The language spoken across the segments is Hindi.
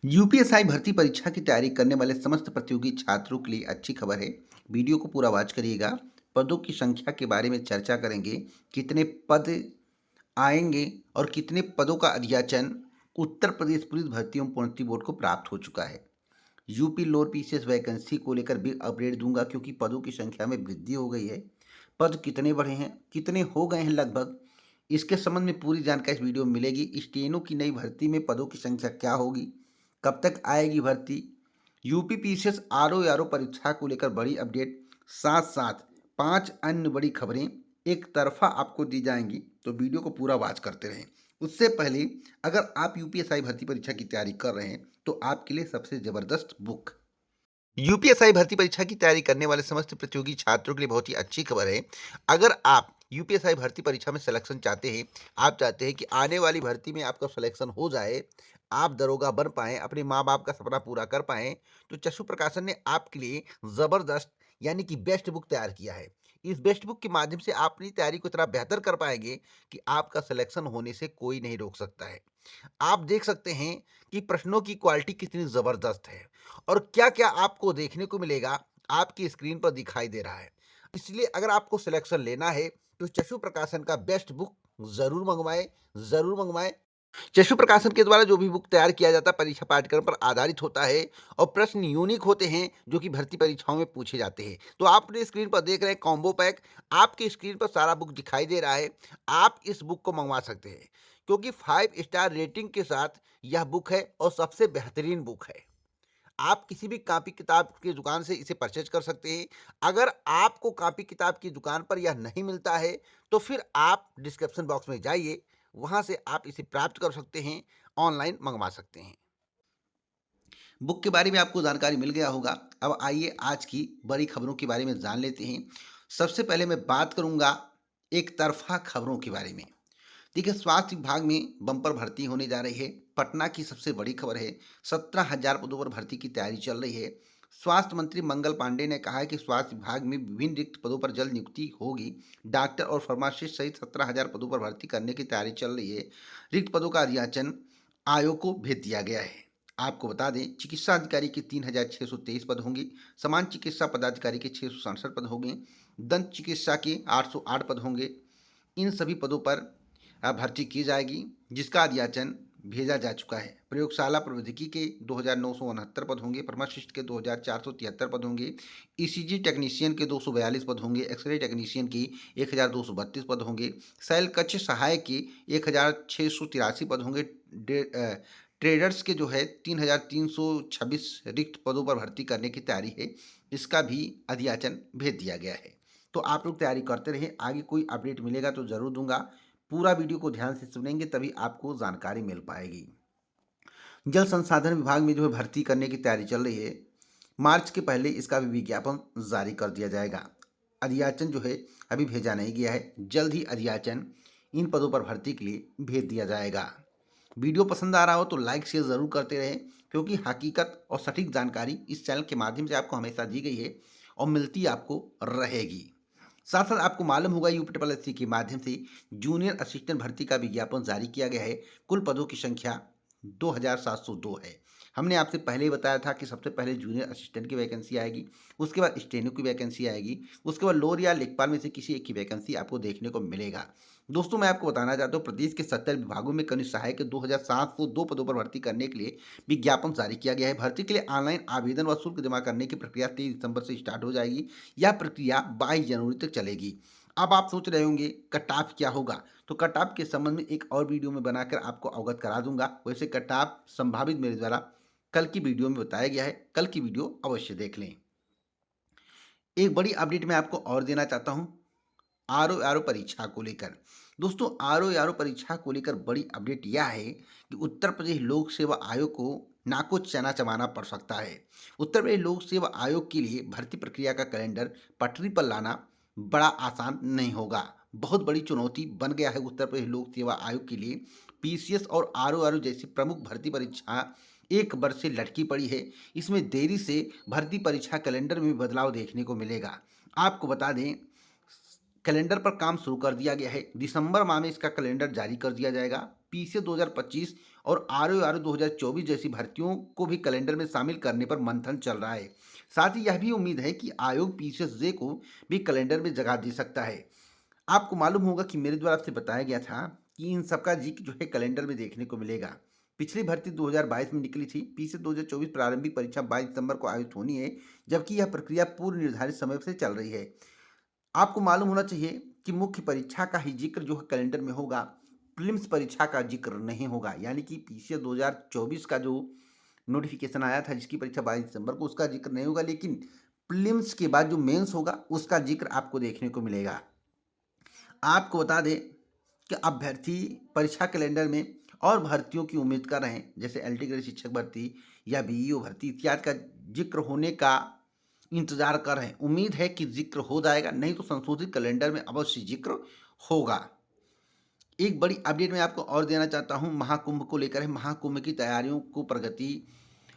यूपीएसआई भर्ती परीक्षा की तैयारी करने वाले समस्त प्रतियोगी छात्रों के लिए अच्छी खबर है। वीडियो को पूरा वॉच करिएगा। पदों की संख्या के बारे में चर्चा करेंगे। कितने पद आएंगे और कितने पदों का अधियाचन उत्तर प्रदेश पुलिस भर्ती एवं प्रोन्नति बोर्ड को प्राप्त हो चुका है। यूपी लोअर पीसीएस वैकेंसी को लेकर भी अपडेट दूंगा क्योंकि पदों की संख्या में वृद्धि हो गई है। पद कितने बढ़े हैं, कितने हो गए हैं लगभग, इसके संबंध में पूरी जानकारी इस वीडियो में मिलेगी। स्टेनो की नई भर्ती में पदों की संख्या क्या होगी, कब तक आएगी भर्ती, यूपी पीसीएस आरओ परीक्षा को लेकर बड़ी अपडेट, साथ साथ 5 अन्य बड़ी खबरें एक तरफा आपको दी जाएंगी, तो वीडियो को पूरा वॉच करते रहें। उससे पहले अगर आप यूपीएसआई भर्ती परीक्षा की तैयारी कर रहे हैं तो आपके लिए सबसे जबरदस्त बुक यूपीएसआई भर्ती परीक्षा की तैयारी करने वाले समस्त प्रतियोगी छात्रों के लिए बहुत ही अच्छी खबर है। अगर आप यूपीएसआई भर्ती परीक्षा में सिलेक्शन चाहते हैं, आप चाहते हैं कि आने वाली भर्ती में आपका सिलेक्शन हो जाए, आप दरोगा बन पाएं, अपने माँ बाप का सपना पूरा कर पाएं, तो चक्षु प्रकाशन ने आपके लिए जबरदस्त यानी कि बेस्ट बुक तैयार किया है। इस बेस्ट बुक के माध्यम से आप अपनी तैयारी को इतना बेहतर कर पाएंगे कि आपका सिलेक्शन होने से कोई नहीं रोक सकता है। आप देख सकते हैं कि प्रश्नों की क्वालिटी कितनी जबरदस्त है और क्या क्या आपको देखने को मिलेगा आपकी स्क्रीन पर दिखाई दे रहा है। इसलिए अगर आपको सिलेक्शन लेना है तो चशु प्रकाशन का बेस्ट बुक जरूर मंगवाएं, जरूर मंगवाएं। चशु प्रकाशन के द्वारा जो भी बुक तैयार किया जाता है परीक्षा पाठ्यक्रम पर आधारित होता है और प्रश्न यूनिक होते हैं जो कि भर्ती परीक्षाओं में पूछे जाते हैं। तो आप अपनी स्क्रीन पर देख रहे हैं कॉम्बो पैक, आपकी स्क्रीन पर सारा बुक दिखाई दे रहा है। आप इस बुक को मंगवा सकते हैं क्योंकि 5 स्टार रेटिंग के साथ यह बुक है और सबसे बेहतरीन बुक है। आप किसी भी कॉपी किताब की दुकान से इसे परचेज कर सकते हैं। अगर आपको कॉपी किताब की दुकान पर यह नहीं मिलता है तो फिर आप डिस्क्रिप्शन बॉक्स में जाइए, वहां से आप इसे प्राप्त कर सकते हैं, ऑनलाइन मंगवा सकते हैं। बुक के बारे में आपको जानकारी मिल गया होगा। अब आइए आज की बड़ी खबरों के बारे में जान लेते हैं। सबसे पहले मैं बात करूंगा एक तरफा खबरों के बारे में। देखिए, स्वास्थ्य विभाग में बम्पर भर्ती होने जा रही है। पटना की सबसे बड़ी खबर है, 17,000 पदों पर भर्ती की तैयारी चल रही है। स्वास्थ्य मंत्री मंगल पांडे ने कहा है कि स्वास्थ्य विभाग में विभिन्न रिक्त पदों पर जल्द नियुक्ति होगी। डॉक्टर और फार्मासिस्ट सहित 17,000 पदों पर भर्ती करने की तैयारी चल रही है। रिक्त पदों का अधियाचन आयोग को भेज दिया गया है। आपको बता दें, चिकित्सा अधिकारी के 3,623 पद होंगे, समान चिकित्सा पदाधिकारी के 667 पद होंगे, दंत चिकित्सा के 808 पद होंगे। इन सभी पदों पर भर्ती की जाएगी, जिसका अधियाचन भेजा जा चुका है। प्रयोगशाला प्रौद्योगिकी के 2,969 पद होंगे, फार्मासिस्ट के 2,473 पद होंगे, ईसीजी टेक्नीशियन के 242 पद होंगे, एक्सरे टेक्नीशियन के 1,232 पद होंगे, शैल कक्ष सहायक के 1,683 पद होंगे। ट्रेडर्स के जो है 3,326 रिक्त पदों पर भर्ती करने की तैयारी है। इसका भी अधियाचन भेज दिया गया है। तो आप लोग तैयारी करते रहें, आगे कोई अपडेट मिलेगा तो ज़रूर दूंगा। पूरा वीडियो को ध्यान से सुनेंगे तभी आपको जानकारी मिल पाएगी। जल संसाधन विभाग में जो है भर्ती करने की तैयारी चल रही है। मार्च के पहले इसका भी विज्ञापन जारी कर दिया जाएगा। अधियाचन जो है अभी भेजा नहीं गया है, जल्द ही अधियाचन इन पदों पर भर्ती के लिए भेज दिया जाएगा। वीडियो पसंद आ रहा हो तो लाइक शेयर ज़रूर करते रहें क्योंकि हकीकत और सटीक जानकारी इस चैनल के माध्यम से आपको हमेशा दी गई है और मिलती आपको रहेगी। साथ साथ आपको मालूम होगा यूपीएससी के माध्यम से जूनियर असिस्टेंट भर्ती का विज्ञापन जारी किया गया है। कुल पदों की संख्या 2,702 है। हमने आपसे पहले ही बताया था कि सबसे पहले जूनियर असिस्टेंट की वैकेंसी आएगी, उसके बाद स्टेनो की वैकेंसी आएगी, उसके बाद लोअर या लेखपाल में से किसी एक की वैकेंसी आपको देखने को मिलेगा। दोस्तों, मैं आपको बताना चाहता हूँ प्रदेश के 70 विभागों में कनिष्ठ सहायक के 2,702 पदों पर भर्ती करने के लिए विज्ञापन जारी किया गया है। भर्ती के लिए ऑनलाइन आवेदन व शुल्क जमा करने की प्रक्रिया 23 दिसंबर से स्टार्ट हो जाएगी। यह प्रक्रिया 22 जनवरी तक चलेगी। अब आप सोच रहे होंगे कट ऑफ क्या होगा, तो कट ऑफ के संबंध में एक और वीडियो में बनाकर आपको अवगत करा दूंगा। वैसे कट ऑफ संभावित मेरे द्वारा कल की वीडियो में बताया गया है, कल की वीडियो अवश्य देख लें। एक बड़ी अपडेट मैं आपको और देना चाहता हूं आरओ परीक्षा को लेकर। दोस्तों, आरओ परीक्षा को लेकर बड़ी अपडेट यह है कि उत्तर प्रदेश लोक सेवा आयोग को नाको चना चबाना पड़ सकता है। उत्तर प्रदेश लोक सेवा आयोग के लिए भर्ती प्रक्रिया का कैलेंडर पटरी पर लाना बड़ा आसान नहीं होगा। बहुत बड़ी चुनौती बन गया है उत्तर प्रदेश लोक सेवा आयोग के लिए। पीसीएस और आरओ जैसी प्रमुख भर्ती परीक्षा एक वर्ष से लटकी पड़ी है। इसमें देरी से भर्ती परीक्षा कैलेंडर में भी बदलाव देखने को मिलेगा। आपको बता दें, कैलेंडर पर काम शुरू कर दिया गया है। दिसंबर माह में इसका कैलेंडर जारी कर दिया जाएगा। पीसीएस 2025 और आरओ 2024 जैसी भर्तियों को भी कैलेंडर में शामिल करने पर मंथन चल रहा है। साथ ही यह भी उम्मीद है कि आयोग पीसीएस जे को भी कैलेंडर में जगह दे सकता है। आपको मालूम होगा कि मेरे द्वारा आपसे बताया गया था कि इन सबका जिक्र जो है कैलेंडर में देखने को मिलेगा। पिछली भर्ती 2022 में निकली थी। पीसीएस 2024 प्रारंभिक परीक्षा 22 दिसंबर को आयोजित होनी है, जबकि यह प्रक्रिया पूर्व निर्धारित समय से चल रही है। आपको मालूम होना चाहिए कि मुख्य परीक्षा का ही जिक्र जो है कैलेंडर में होगा, प्रीलिम्स परीक्षा का जिक्र नहीं होगा। यानी कि पीसीएस 2024 का जो नोटिफिकेशन आया था जिसकी परीक्षा 22 दिसंबर को, उसका जिक्र नहीं होगा, लेकिन प्रीलिम्स के बाद जो मेंस होगा उसका जिक्र आपको देखने को मिलेगा। आपको बता दें कि अभ्यर्थी परीक्षा कैलेंडर में और भर्तियों की उम्मीद कर रहे हैं, जैसे एलटी ग्रेड शिक्षक भर्ती या बीईओ भर्ती इत्यादि का जिक्र होने का इंतजार कर रहे हैं। उम्मीद है कि जिक्र हो जाएगा, नहीं तो संशोधित कैलेंडर में अवश्य जिक्र होगा। एक बड़ी अपडेट मैं आपको और देना चाहता हूं, महाकुंभ को लेकर है। महाकुंभ की तैयारियों को प्रगति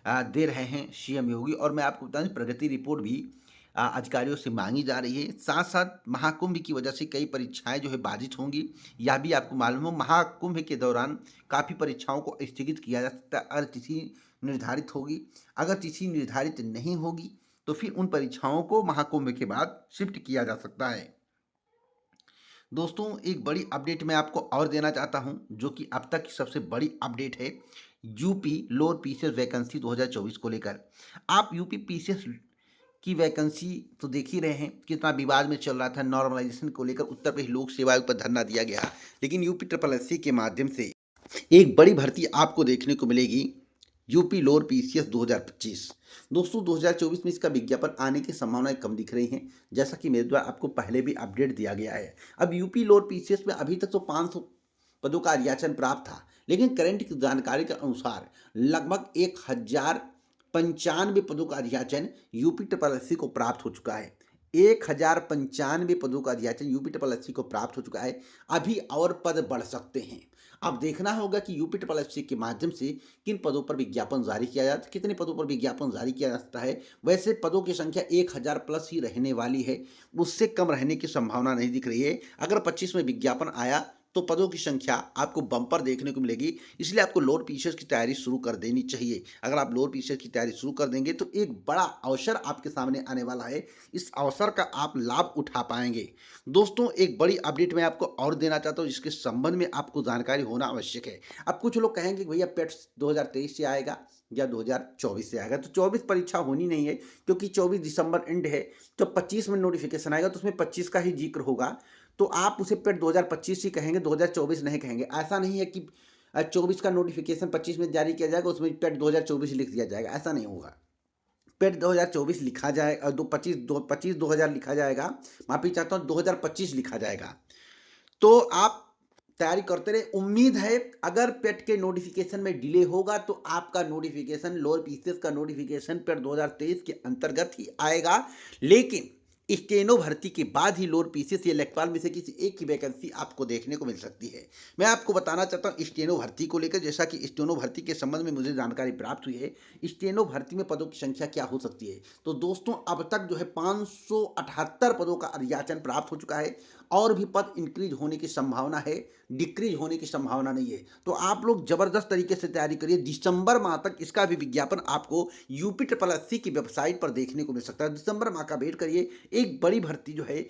दे रहे हैं सीएम योगी, और मैं आपको बता दें प्रगति रिपोर्ट भी अधिकारियों से मांगी जा रही है। साथ साथ महाकुंभ की वजह से कई परीक्षाएं जो है बाधित होंगी, यह भी आपको मालूम हो। महाकुंभ के दौरान काफ़ी परीक्षाओं को स्थगित किया जा सकता है अगर तिथि निर्धारित होगी। अगर तिथि निर्धारित नहीं होगी तो फिर उन परीक्षाओं को महाकुंभ के बाद शिफ्ट किया जा सकता है। दोस्तों, एक बड़ी अपडेट मैं आपको और देना चाहता हूं, जो कि अब तक की सबसे बड़ी अपडेट है यूपी लोअर पीसीएस वैकेंसी 2024 को लेकर। आप यूपी पीसीएस की वैकेंसी तो देख ही रहे हैं, कितना विवाद में चल रहा था। नॉर्मलाइजेशन को लेकर उत्तर प्रदेश लोक सेवा आयोग पर धरना दिया गया, लेकिन यूपी ट्रिपल एससी के माध्यम से एक बड़ी भर्ती आपको देखने को मिलेगी, यूपी लोअर पीसीएस 2025। दोस्तों, 2024 में इसका विज्ञापन आने की संभावनाएं कम दिख रही हैं, जैसा कि मेरे द्वारा आपको पहले भी अपडेट दिया गया है। अब यूपी लोअर पीसीएस में अभी तक तो 500 पदों का अधियाचन प्राप्त था, लेकिन करंट की जानकारी के अनुसार लगभग 1095 पदों का अधियाचन यूपी ट्रिपल एससी को प्राप्त हो चुका है। 1095 पदों का अधियाचन यूपी ट्रिपल एससी को प्राप्त हो चुका है। अभी और पद बढ़ सकते हैं। अब देखना होगा कि यूपी ट्रिपल एससी के माध्यम से किन पदों पर विज्ञापन जारी किया जाता है, कितने पदों पर विज्ञापन जारी किया जा सकता है। वैसे पदों की संख्या 1000 प्लस ही रहने वाली है, उससे कम रहने की संभावना नहीं दिख रही है। अगर 25 में विज्ञापन आया तो पदों की संख्या आपको बम्पर देखने को मिलेगी, इसलिए आपको लोअर पीसीएस की तैयारी शुरू कर देनी चाहिए। अगर आप लोअर पीसीएस की तैयारी शुरू कर देंगे तो एक बड़ा अवसर आपके सामने आने वाला है, इस अवसर का आप लाभ उठा पाएंगे। दोस्तों, एक बड़ी अपडेट मैं आपको और देना चाहता हूँ, जिसके संबंध में आपको जानकारी होना आवश्यक है। अब कुछ लोग कहेंगे कि भैया पेट्स 2023 से आएगा या 2024 से आएगा, तो 24 परीक्षा होनी नहीं है, क्योंकि 24 दिसंबर एंड है। तो 25 में नोटिफिकेशन आएगा तो उसमें 25 का ही जिक्र होगा, तो आप उसे पेट 2025 ही कहेंगे, 2024 नहीं कहेंगे। ऐसा नहीं है कि 24 का नोटिफिकेशन 25 में जारी किया जाएगा, उसमें पेट 2024 लिख दिया जाएगा, ऐसा नहीं होगा। पेट 2024 लिखा जाए, 2000 लिखा जाएगा, माफी चाहता हूँ, 2025 लिखा जाएगा। तो आप तैयारी करते रहे। उम्मीद है अगर पेट के नोटिफिकेशन में डिले होगा तो आपका नोटिफिकेशन, लोअर पीसीएस का नोटिफिकेशन पेट 2023 के अंतर्गत ही आएगा, लेकिन स्टेनो भर्ती के बाद ही लोअर पीसीएस या लेखपाल में से किसी एक की वैकेंसी आपको देखने को मिल सकती है। मैं आपको बताना चाहता हूँ स्टेनो भर्ती को लेकर, जैसा कि स्टेनो भर्ती के संबंध में मुझे जानकारी प्राप्त हुई है। स्टेनो भर्ती में पदों की संख्या क्या हो सकती है, तो दोस्तों अब तक जो है 578 पदों का अधियाचन प्राप्त हो चुका है, और भी पद इंक्रीज होने की संभावना है, डिक्रीज होने की संभावना नहीं है। तो आप लोग जबरदस्त तरीके से तैयारी करिए। दिसंबर माह तक इसका भी विज्ञापन आपको यूपी ट्रिपल एससी की वेबसाइट पर देखने को मिल सकता है। दिसंबर माह का वेट करिए, एक बड़ी भर्ती जो है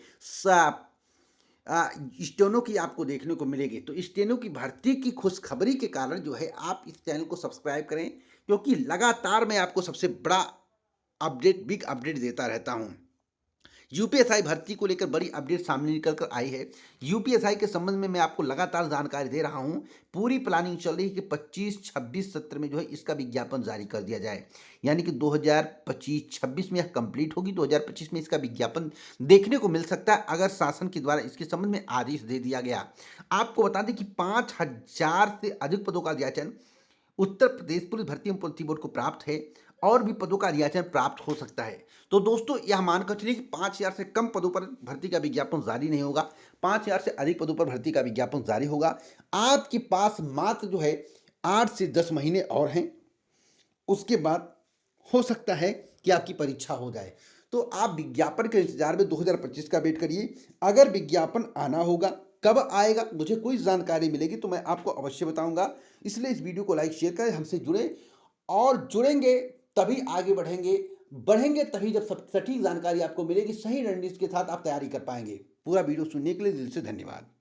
स्टेनो की आपको देखने को मिलेगी। तो स्टेनो की भर्ती की खुशखबरी के कारण जो है आप इस चैनल को सब्सक्राइब करें, क्योंकि लगातार मैं आपको सबसे बड़ा अपडेट, बिग अपडेट देता रहता हूं। यूपीएसआई भर्ती को लेकर बड़ी अपडेट सामने निकल कर आई है। यूपीएसआई के संबंध में मैं आपको लगातार जानकारी दे रहा हूं। पूरी प्लानिंग चल रही है कि 25-26 सत्र में जो है इसका विज्ञापन जारी कर दिया जाए, यानी कि 2025-26 में यह कंप्लीट होगी। 2025 में इसका विज्ञापन देखने को मिल सकता है, अगर शासन के द्वारा इसके संबंध में आदेश दे दिया गया। आपको बता दें कि 5000 से अधिक पदों का अधियाचन उत्तर प्रदेश पुलिस भर्ती एवं भर्ती बोर्ड को प्राप्त है, और भी पदों का अधियाचन प्राप्त हो सकता है। तो दोस्तों, यह मानकर चलिए कि 5000 से कम पदों पर भर्ती का विज्ञापन जारी नहीं होगा, 5000 से अधिक पदों पर भर्ती का विज्ञापन जारी होगा। आपके पास मात्र जो है 8 से 10 महीने और हैं, उसके बाद हो सकता है कि आपकी परीक्षा हो जाए। तो आप विज्ञापन के इंतजार में 2025 का वेट करिए। अगर विज्ञापन आना होगा कब आएगा, मुझे कोई जानकारी मिलेगी तो मैं आपको अवश्य बताऊंगा। इसलिए इस वीडियो को लाइक शेयर करें, हमसे जुड़ें और जुड़ेंगे तभी आगे बढ़ेंगे, बढ़ेंगे तभी जब सब सटीक जानकारी आपको मिलेगी, सही रणनीति के साथ आप तैयारी कर पाएंगे। पूरा वीडियो सुनने के लिए दिल से धन्यवाद।